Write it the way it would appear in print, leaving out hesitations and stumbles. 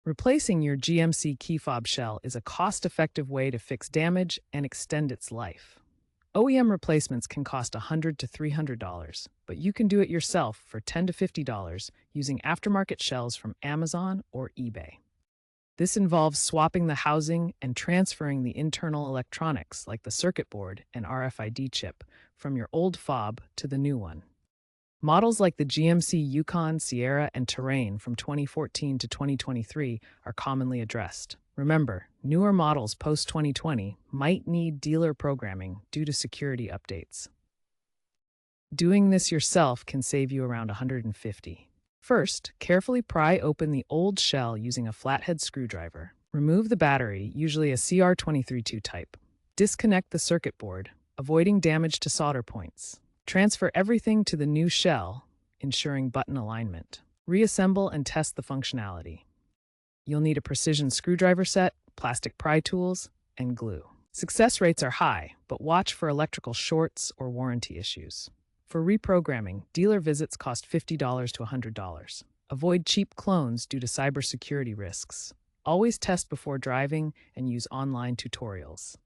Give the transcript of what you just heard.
Replacing your GMC key fob shell is a cost-effective way to fix damage and extend its life. OEM replacements can cost $100 to $300, but you can do it yourself for $10 to $50 using aftermarket shells from Amazon or eBay. This involves swapping the housing and transferring the internal electronics like the circuit board and RFID chip from your old fob to the new one. Models like the GMC Yukon, Sierra, and Terrain from 2014 to 2023 are commonly addressed. Remember, newer models post-2020 might need dealer programming due to security updates. Doing this yourself can save you around $150. First, carefully pry open the old shell using a flathead screwdriver. Remove the battery, usually a CR232 type. Disconnect the circuit board, avoiding damage to solder points. Transfer everything to the new shell, ensuring button alignment. Reassemble and test the functionality. You'll need a precision screwdriver set, plastic pry tools, and glue. Success rates are high, but watch for electrical shorts or warranty issues. For reprogramming, dealer visits cost $50 to $100. Avoid cheap clones due to cybersecurity risks. Always test before driving and use online tutorials.